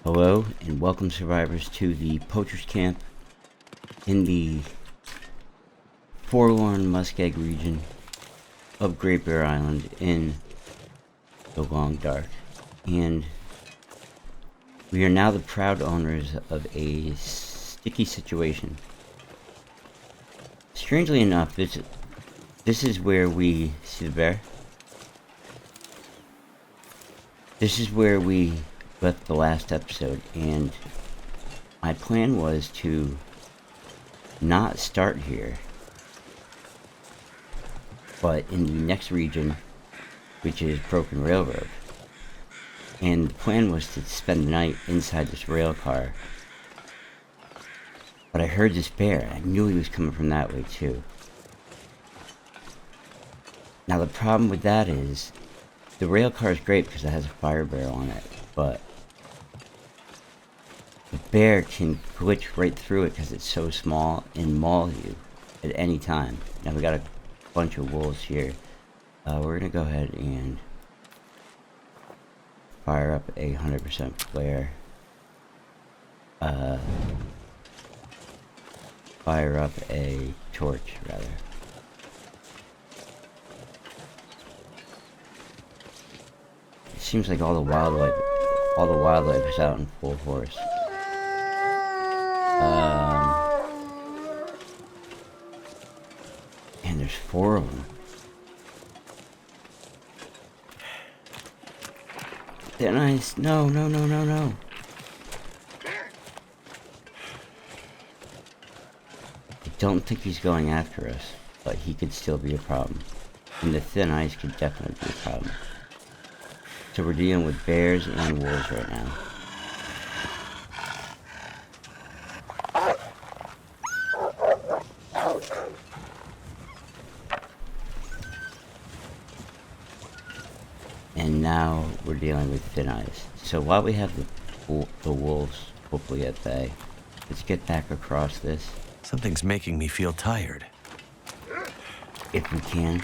Hello and welcome survivors to the Poacher's Camp in the forlorn muskeg region of Great Bear Island in the Long Dark. And we are now the proud owners of a sticky situation. Strangely enough, this is where we see the bear. This is where we left the last episode, and my plan was to not start here, but in the next region, which is Broken Railroad. And the plan was to spend the night inside this rail car. But I heard this bear. I knew he was coming from that way too. Now the problem with that is, the rail car is great because it has a fire barrel on it, but the bear can glitch right through it because it's so small and maul you at any time. Now we got a bunch of wolves here. We're gonna go ahead and fire up a 100% flare. Fire up a torch, rather. It seems like all the wildlife is out in full force. And there's 4 of them. They're nice. No. I don't think he's going after us, but he could still be a problem. And the thin ice could definitely be a problem. So we're dealing with bears and wolves right now. And now we're dealing with thin ice. So while we have the wolves hopefully at bay, let's get back across this. Something's making me feel tired. If we can.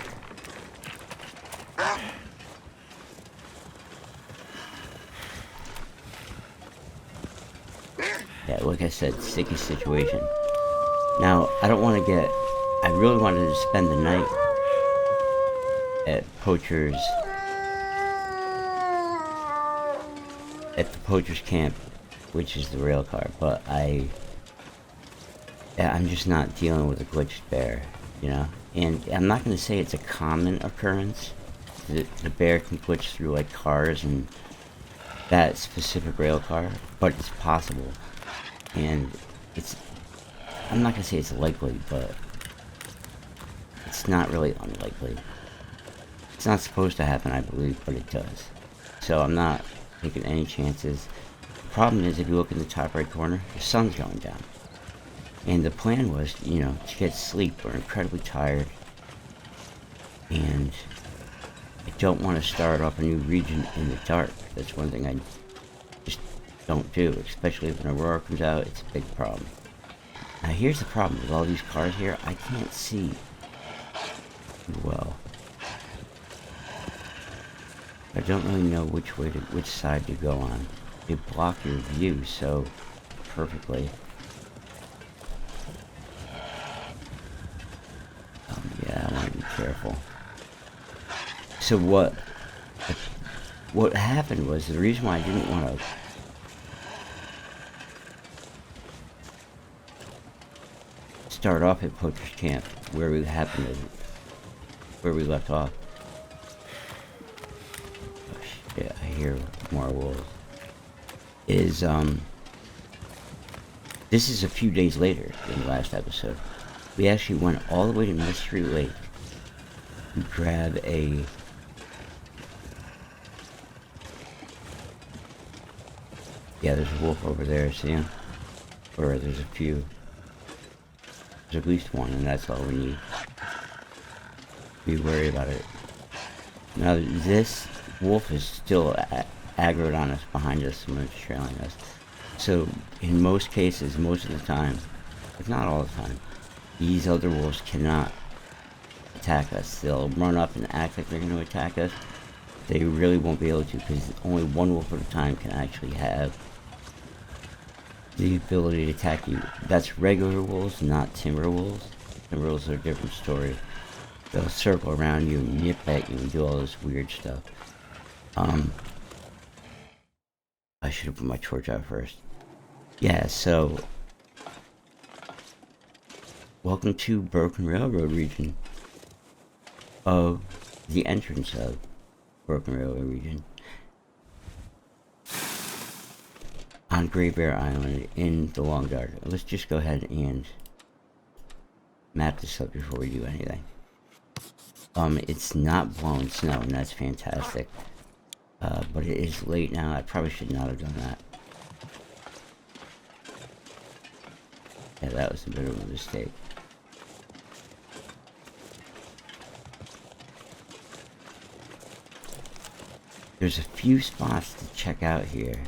Yeah, like I said, sticky situation. Now, I really wanted to spend the night at the Poacher's Camp, which is the rail car, but I'm just not dealing with a glitched bear, you know? And I'm not going to say it's a common occurrence. The bear can glitch through like cars and that specific rail car, but it's possible. And I'm not going to say it's likely, but it's not really unlikely. It's not supposed to happen, I believe, but it does. So I'm not taking any chances. The problem is, if you look in the top right corner, the sun's going down. And the plan was, to get sleep. We're incredibly tired. And I don't want to start off a new region in the dark. That's one thing I just don't do, especially if an aurora comes out. It's a big problem. Now here's the problem with all these cars here. I can't see too well. I don't really know which side to go on. They block your view so perfectly. Yeah, I want to be careful. So what happened was, the reason why I didn't want to start off at Poacher's Camp, where we left off. Oh shit, I hear more wolves. This is a few days later than the last episode. We actually went all the way to Mystery Lake to grab a there's a wolf over there, see him? Or there's a few. There's at least one, and that's all we need. Be worried about it. Now this wolf is still aggroed on us, behind us, and it's trailing us. So in most cases, most of the time, if not all the time, these other wolves cannot attack us. They'll run up and act like they're going to attack us. They really won't be able to, because only one wolf at a time can actually have the ability to attack you. That's regular wolves, not timber wolves. Timber wolves are a different story. They'll circle around you and nip at you and do all this weird stuff. I should have put my torch out first. Yeah, so welcome to Broken Railroad region. Of the entrance of Broken Railroad region. On Great Bear Island in the Long Dark. Let's just go ahead and map this up before we do anything. It's not blowing snow, and that's fantastic. But it is late now. I probably should not have done that. Yeah, that was a bit of a mistake. There's a few spots to check out here.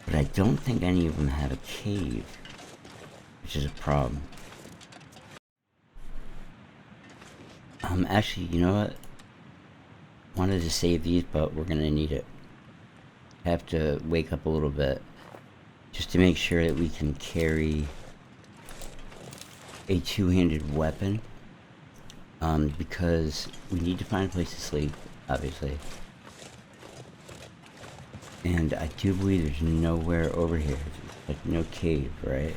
But I don't think any of them have a cave, which is a problem. Actually, you know what? Wanted to save these, but we're gonna need it. Have to wake up a little bit just to make sure that we can carry a two-handed weapon. Because we need to find a place to sleep, obviously. And I do believe there's nowhere over here, like no cave, right?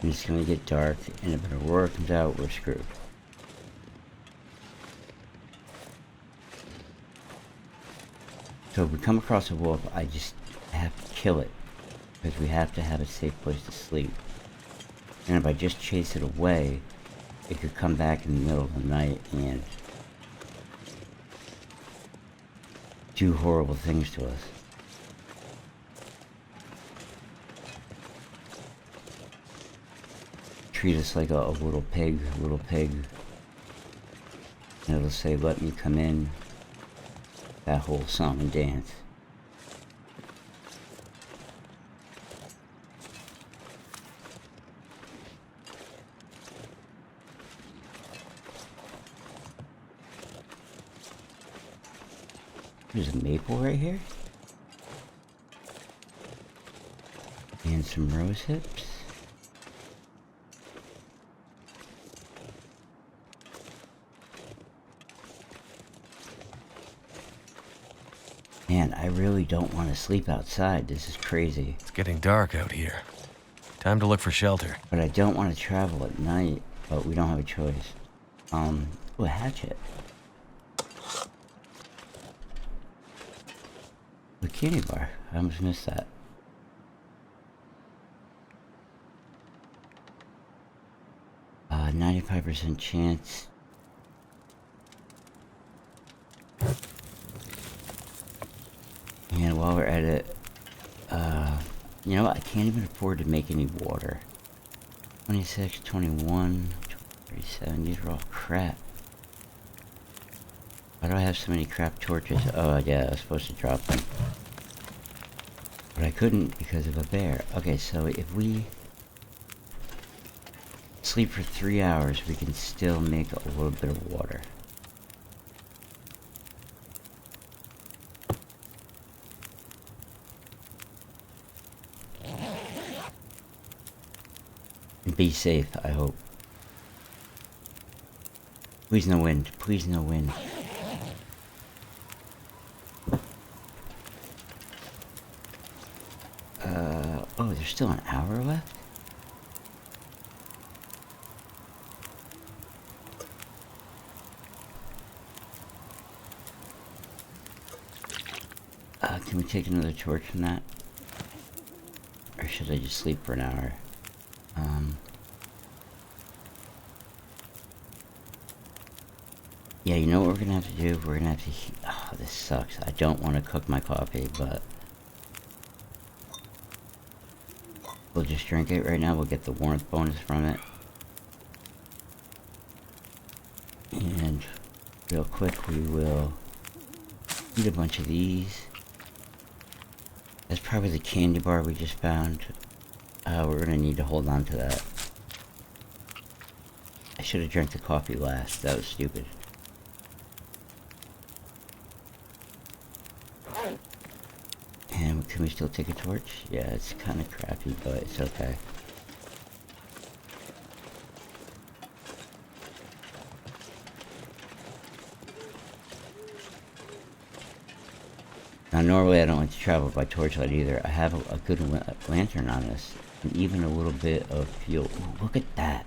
And it's gonna get dark, and if Aurora comes out, we're screwed. So if we come across a wolf, I just have to kill it, because we have to have a safe place to sleep. And if I just chase it away, it could come back in the middle of the night and do horrible things to us. Treat us like a little pig, and it'll say, "Let me come in." That whole song and dance. There's a maple right here. And some rose hips. Man, I really don't want to sleep outside. This is crazy. It's getting dark out here. Time to look for shelter. But I don't want to travel at night, but we don't have a choice. Oh, a hatchet. The candy bar. I almost missed that. Uh, 95% chance. And while we're at it, you know what? I can't even afford to make any water. 26, 21, 37. These are all crap. Why do I have so many crap torches? Oh, yeah, I was supposed to drop them. But I couldn't because of a bear. Okay, so if we sleep for 3 hours, we can still make a little bit of water. And be safe, I hope. Please no wind. Please no wind. Oh, there's still an hour left? Can we take another torch from that? Or should I just sleep for an hour? Yeah, you know what we're gonna have to do? We're gonna have to oh, this sucks. I don't want to cook my coffee, but we'll just drink it right now. We'll get the warmth bonus from it. And real quick, we will eat a bunch of these. That's probably the candy bar we just found. We're gonna need to hold on to that. I should have drank the coffee last. That was stupid. Can we still take a torch? Yeah, it's kind of crappy, but it's okay. Now, normally I don't like to travel by torchlight either. I have a good lantern on this, and even a little bit of fuel. Ooh, look at that.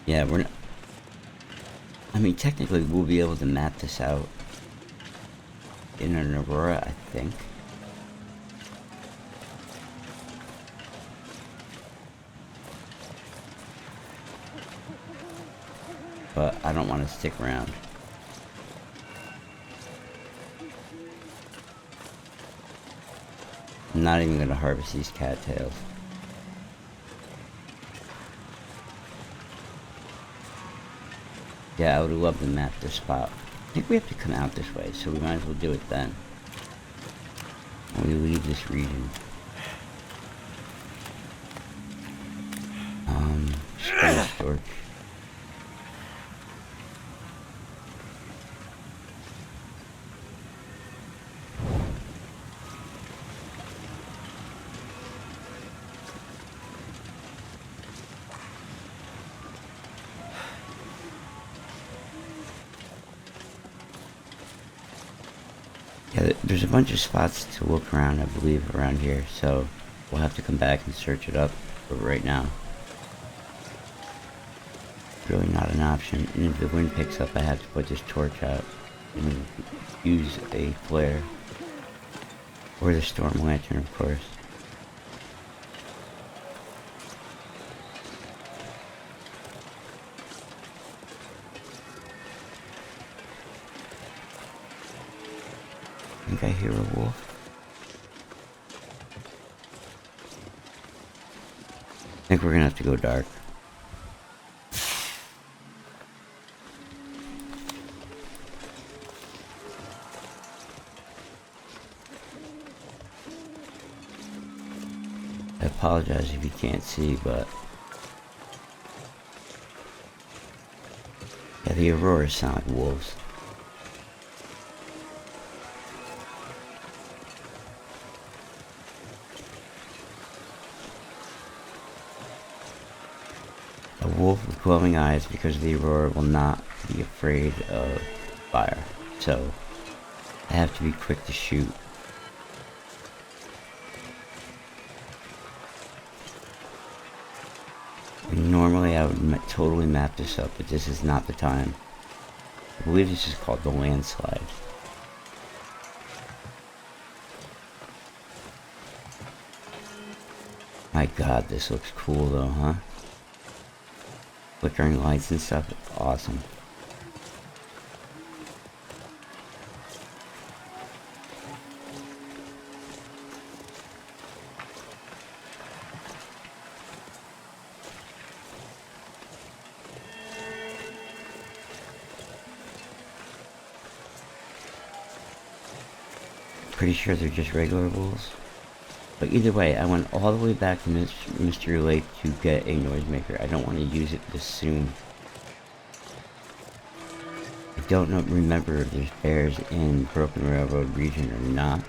Yeah, we're not... I mean, technically we'll be able to map this out in an Aurora, I think. But I don't want to stick around. I'm not even going to harvest these cattails. Yeah, I would love to map this spot. I think we have to come out this way, so we might as well do it then. When we leave this region. Storage. Yeah, there's a bunch of spots to look around, I believe, around here, so we'll have to come back and search it up for right now. Really not an option, and if the wind picks up, I have to put this torch out and use a flare. Or the storm lantern, of course. I think I hear a wolf. I think we're gonna have to go dark. I apologize if you can't see, but yeah, the auroras sound like wolves. A wolf with glowing eyes, because the aurora will not be afraid of fire, so I have to be quick to shoot. Normally I would totally map this up, but this is not the time. I believe this is called the landslide. My god, this looks cool though, huh? Flickering lights and stuff, awesome. Pretty sure they're just regular wolves. But either way, I went all the way back to Mystery Lake to get a Noisemaker. I don't want to use it this soon. I don't remember if there's bears in Broken Railroad region or not.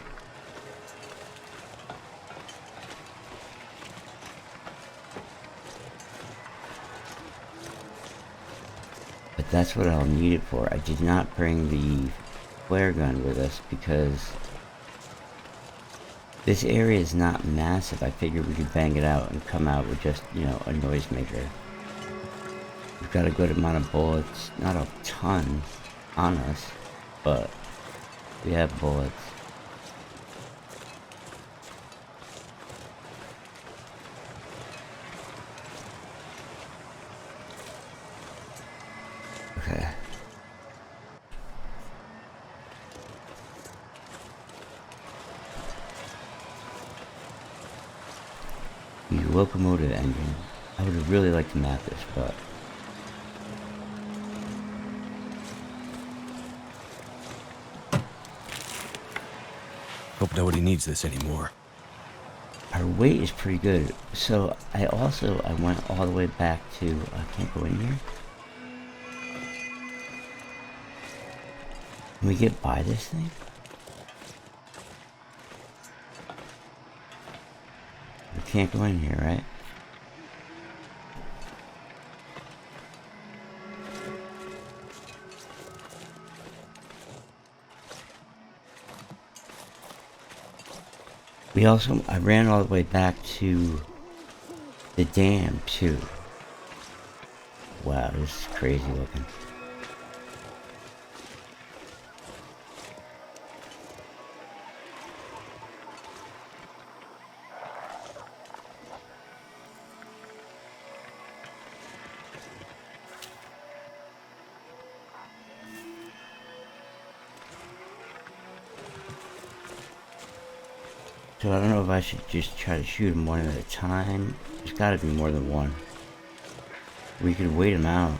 But that's what I'll need it for. I did not bring the flare gun with us because this area is not massive. I figured we could bang it out and come out with just, you know, a noisemaker. We've got a good amount of bullets. Not a ton on us, but we have bullets. Okay. The locomotive engine. I would really like to map this, but Hope nobody needs this anymore. our weight is pretty good. So I went all the way back to, I can't go in here. Can we get by this thing? We can't go in here, right? I ran all the way back to the dam too. Wow, this is crazy looking. So I don't know if I should just try to shoot them one at a time. There's gotta be more than one. We could wait them out.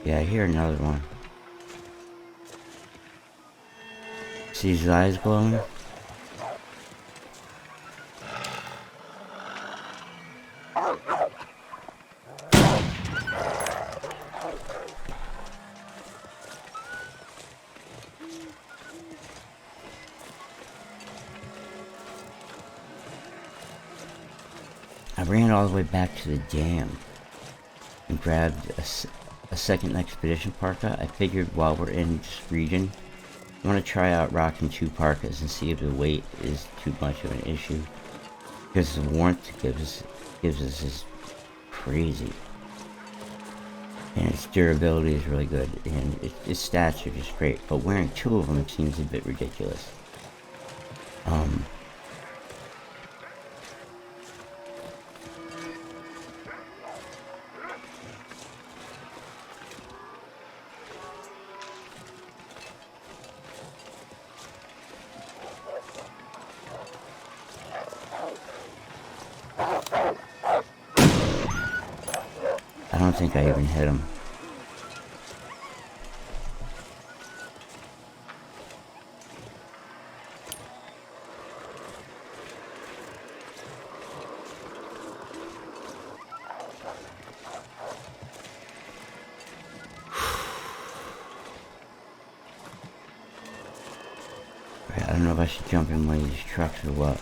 Yeah, I hear another one. See his eyes glowing? I ran all the way back to the dam and grabbed a second expedition parka. I figured while we're in this region, I want to try out rocking 2 parkas and see if the weight is too much of an issue. Because the warmth it gives us is crazy. And its durability is really good, and its stats are just great. But wearing 2 of them seems a bit ridiculous. I don't think I even hit him. I don't know if I should jump in one of these trucks or what.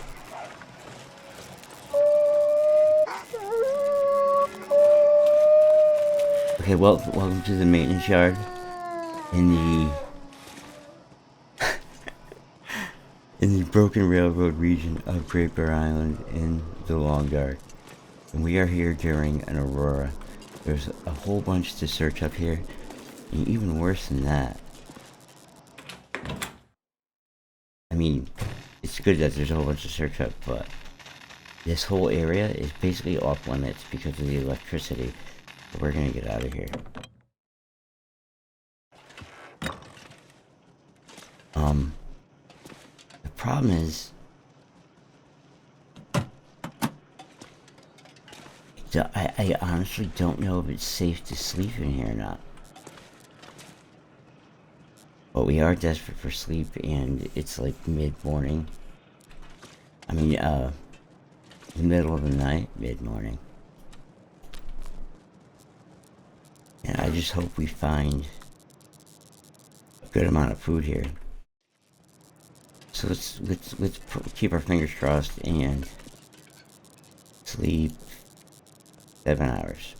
Okay, well, welcome to the maintenance yard in the in the Broken Railroad region of Great Bear Island in the Long Yard. And we are here during an aurora. There's a whole bunch to search up here, and even worse than that. I mean, it's good that there's a whole bunch to search up, but this whole area is basically off limits because of the electricity. So we're gonna get out of here. The problem is, I honestly don't know if it's safe to sleep in here or not. But we are desperate for sleep, and it's like mid-morning. I mean, the middle of the night, mid-morning. And I just hope we find a good amount of food here. So let's keep our fingers crossed and sleep 7 hours.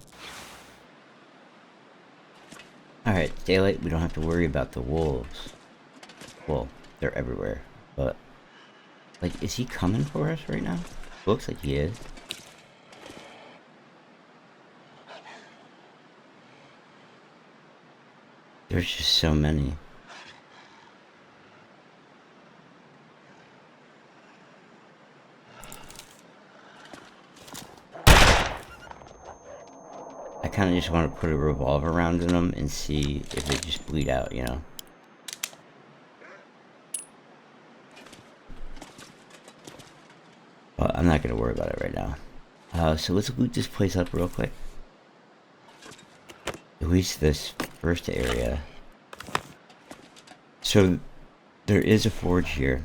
Alright, daylight, we don't have to worry about the wolves. Well, they're everywhere, but like, is he coming for us right now? Looks like he is. There's just so many. I kind of just want to put a revolver around in them and see if they just bleed out, you know? But I'm not going to worry about it right now. So let's loot this place up real quick. At least this first area. So there is a forge here.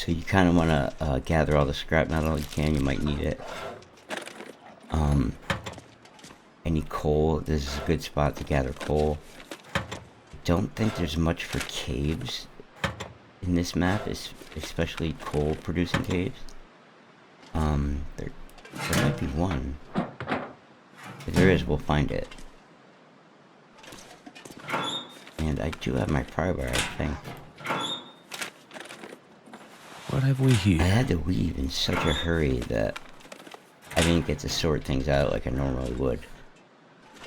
So you kind of want to gather all the scrap metal you can. You might need it. Any coal. This is a good spot to gather coal. Don't think there's much for caves in this map, especially coal producing caves. There might be one. If there is, we'll find it. And I do have my pry bar, I think. What have we here? I had to weave in such a hurry that I didn't get to sort things out like I normally would.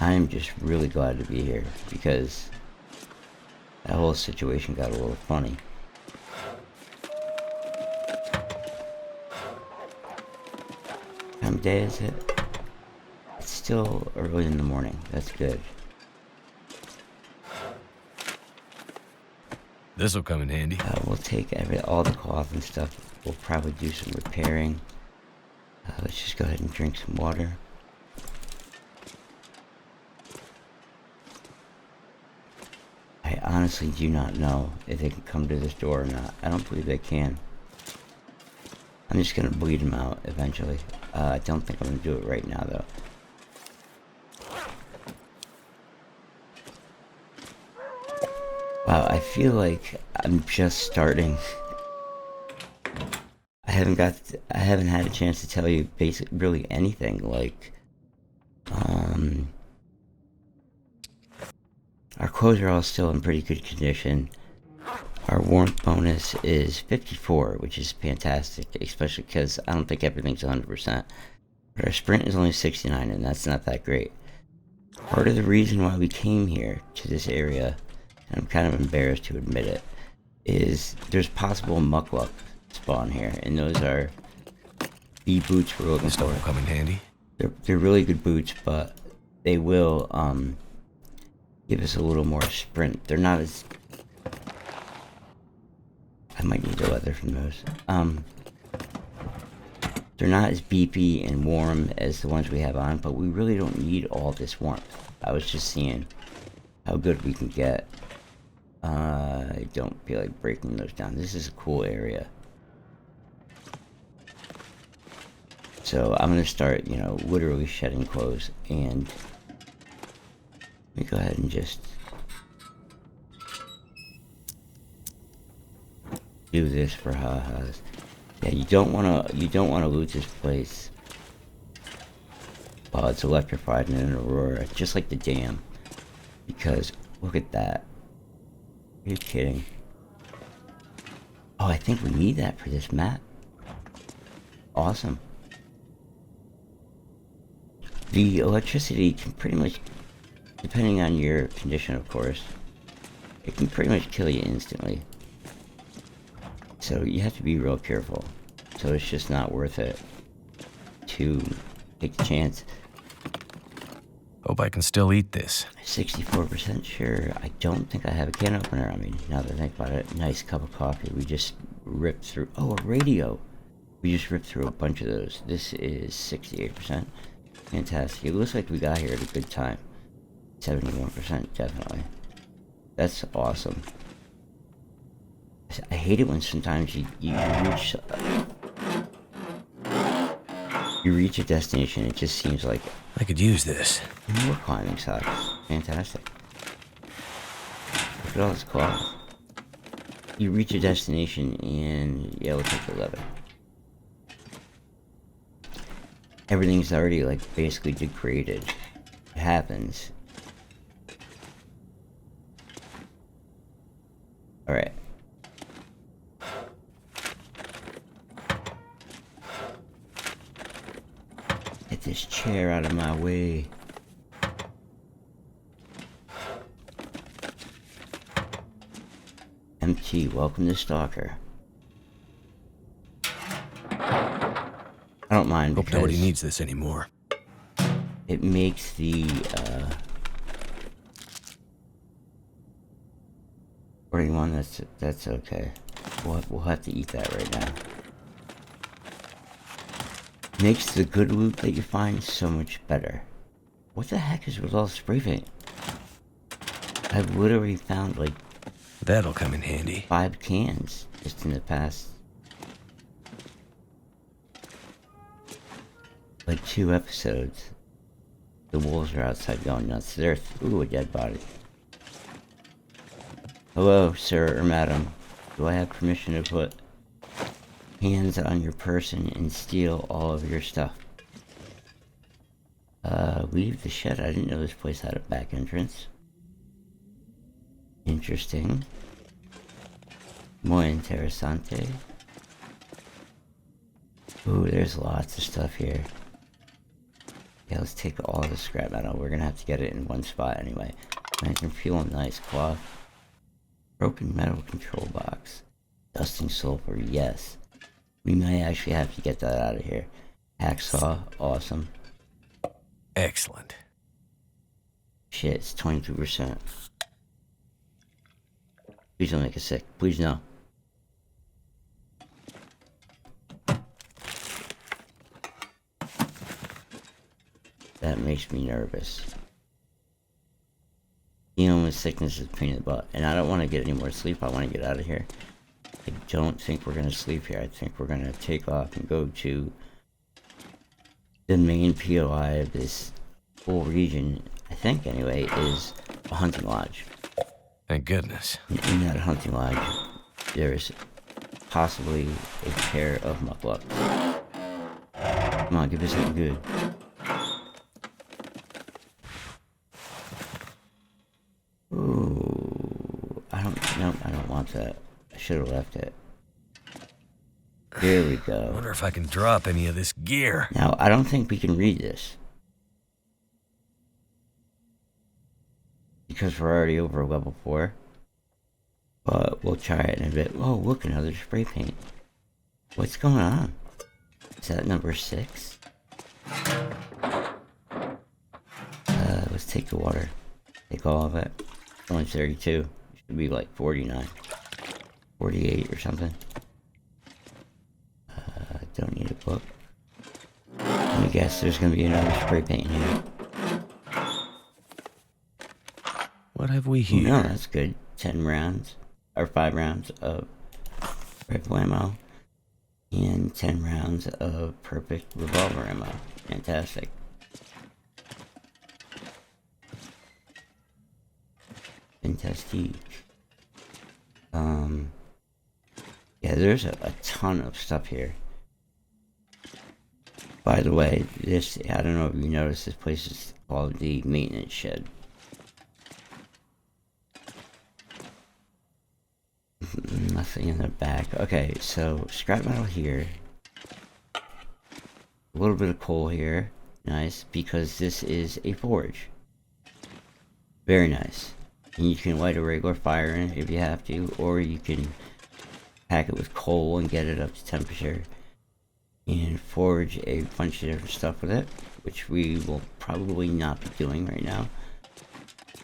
I'm just really glad to be here because that whole situation got a little funny. What time of day is it? It's still early in the morning. That's good. This'll come in handy. We'll take all the cloth and stuff. We'll probably do some repairing. Let's just go ahead and drink some water. I honestly do not know if they can come to this door or not. I don't believe they can. I'm just gonna bleed them out eventually. I don't think I'm gonna do it right now though. Wow, I feel like I'm just starting. I haven't had a chance to tell you really anything. Like, our clothes are all still in pretty good condition. Our warmth bonus is 54, which is fantastic, especially because I don't think everything's 100%. But our sprint is only 69, and that's not that great. Part of the reason why we came here to this area, and I'm kind of embarrassed to admit it, is there's possible muckluck spawn here, and those are the boots we're looking for. Will come in handy. They're really good boots, but they will give us a little more sprint. They're not as... I might need the leather from those. They're not as beepy and warm as the ones we have on, but we really don't need all this warmth. I was just seeing how good we can get. I don't feel like breaking those down. This is a cool area. So I'm gonna start, literally shedding clothes, and let me go ahead and just do this for ha-has. Yeah, you don't wanna loot this place while it's electrified in an aurora, just like the dam. Because look at that. Are you kidding? Oh, I think we need that for this map. Awesome. The electricity can pretty much, depending on your condition of course, it can pretty much kill you instantly. So you have to be real careful. So it's just not worth it to take the chance. Hope I can still eat this. 64% sure. I don't think I have a can opener on me, now that I think about it. Nice cup of coffee. We just ripped through... Oh, a radio! We just ripped through a bunch of those. This is 68%. Fantastic. It looks like we got here at a good time. 71%, definitely. That's awesome. I hate it when sometimes you reach a destination, it just seems like... I could use this. More climbing socks. Fantastic. Look at all this cloth. You reach a destination and... yeah, we'll take the leather. Everything's already, basically degraded. It happens. Alright. Get this chair out of my way. MT, welcome to Stalker. I don't mind Hope because nobody needs this anymore. it makes the 41. That's okay. We'll have to eat that right now. Makes the good loot that you find so much better. What the heck is with all the spray paint? I've literally found That'll come in handy. 5 cans just in the past like 2 episodes. The wolves are outside going nuts. There's, ooh, a dead body. Hello, sir or madam. Do I have permission to put hands on your person and steal all of your stuff? Leave the shed. I didn't know this place had a back entrance. Interesting. Muy interesante. Ooh, there's lots of stuff here. Yeah, let's take all the scrap metal. We're gonna have to get it in one spot anyway. Lantern fuel, nice cloth. Broken metal control box. Dusting sulfur, yes. We may actually have to get that out of here. Hacksaw, awesome. Excellent. Shit, it's 22%. Please don't make us sick. Please no. That makes me nervous. Dealing with sickness is a pain in the butt. And I don't want to get any more sleep. I want to get out of here. I don't think we're going to sleep here. I think we're going to take off and go to the main POI of this whole region, I think anyway, is a hunting lodge. Thank goodness. In that hunting lodge, there's possibly a pair of mucklucks. Come on, give us something good. Ooh, I don't want that. I should have left it. There we I go. wonder if I can drop any of this gear. Now, I don't think we can read this. Because we're already over level 4. But we'll try it in a bit. Oh, look, another spray paint. What's going on? Is that number 6? Let's take the water. Take all of it. It's only 32. It should be like 49. 48 or something. Don't need a book. Let me guess, there's gonna be another spray paint here. What have we here? No, that's good. 10 rounds, or 5 rounds of rifle ammo, and 10 rounds of perfect revolver ammo. Fantastic. Fantastic. Yeah, there's a ton of stuff here. By the way, this, I don't know if you noticed, this place is called the maintenance shed. Nothing in the back. Okay, so scrap metal here. A little bit of coal here. Nice, because this is a forge. Very nice. And you can light a regular fire in it if you have to, or you can pack it with coal and get it up to temperature and forge a bunch of different stuff with it, which we will probably not be doing right now.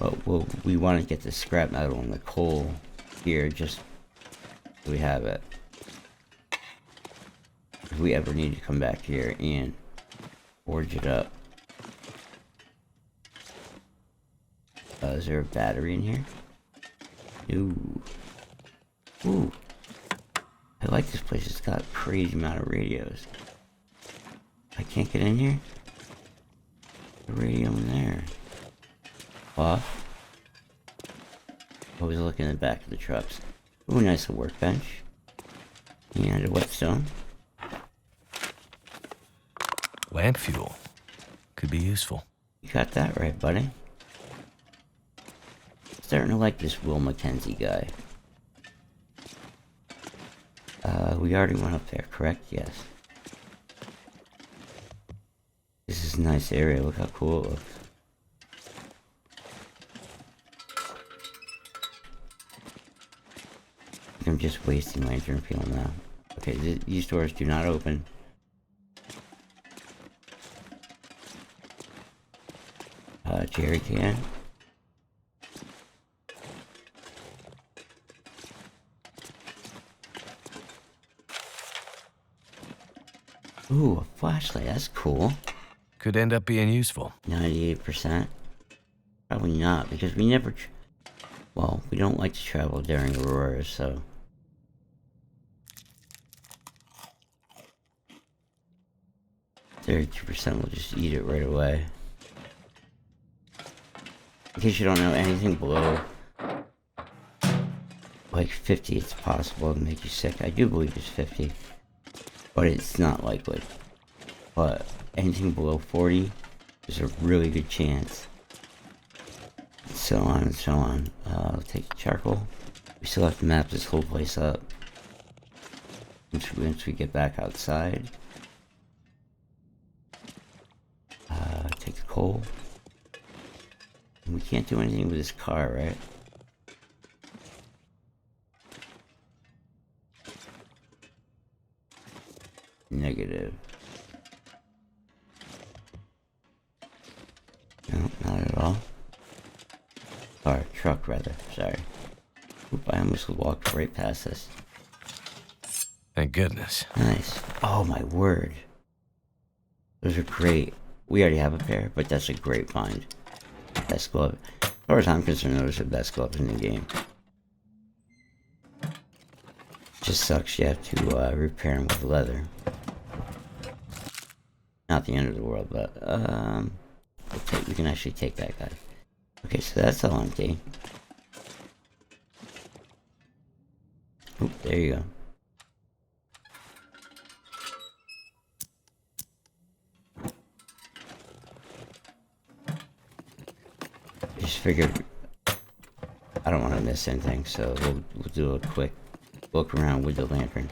But we want to get the scrap metal and the coal here just so we have it. If we ever need to come back here and forge it up. Is there a battery in here? Ooh. Ooh. I like this place. It's got a crazy amount of radios. I can't get in here? The radio in there. Off. Always look in the back of the trucks. Ooh, nice workbench. And a whetstone. Lamp fuel. Could be useful. You got that right, buddy. Starting to like this Will Mackenzie guy. We already went up there, correct? Yes. This is a nice area. Look how cool it looks. I'm just wasting lantern fuel now. Okay, these doors do not open. Jerry can. Ooh, a flashlight. That's cool. Could end up being useful. 98%. Probably not, because we never... well, we don't like to travel during Aurora, so... 32% will just eat it right away. In case you don't know, anything below like 50, it's possible to make you sick. I do believe it's 50, but it's not likely. But anything below 40, there's a really good chance. And so on and so on. I'll take the charcoal. We still have to map this whole place up. Once we get back outside. Take the coal. And we can't do anything with this car, right? Negative. No, not at all. Or truck, rather. Sorry. Oop, I almost walked right past this. Thank goodness. Nice. Oh my word. Those are great. We already have a pair, but that's a great find. Best glove. As far as I'm concerned, those are the best gloves in the game. Just sucks you have to repair them with leather. Not the end of the world, but we can actually take that guy. Okay, so that's all empty. Oop, there you go. Just figured I don't want to miss anything, so we'll do a quick look around with the lantern.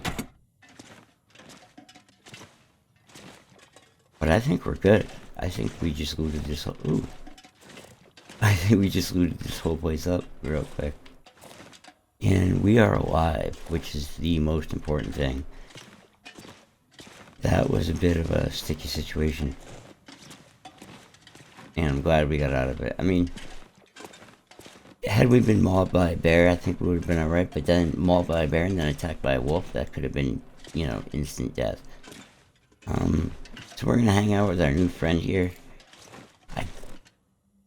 But I think we're good. I think we just looted this whole... Ooh. I think we just looted this whole place up real quick. And we are alive, which is the most important thing. That was a bit of a sticky situation. And I'm glad we got out of it. I mean, had we been mauled by a bear, I think we would have been alright. But then mauled by a bear and then attacked by a wolf, that could have been, you know, instant death. So we're gonna hang out with our new friend here. I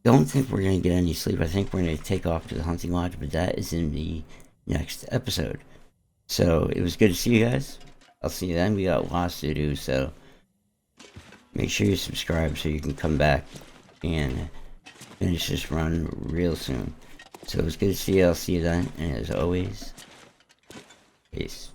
don't think we're gonna get any sleep. I think we're gonna take off to the hunting lodge, but that is in the next episode. So it was good to see you guys. I'll see you then. We got lots to do, so make sure you subscribe so you can come back and finish this run real soon. So it was good to see you. I'll see you then, and as always, peace.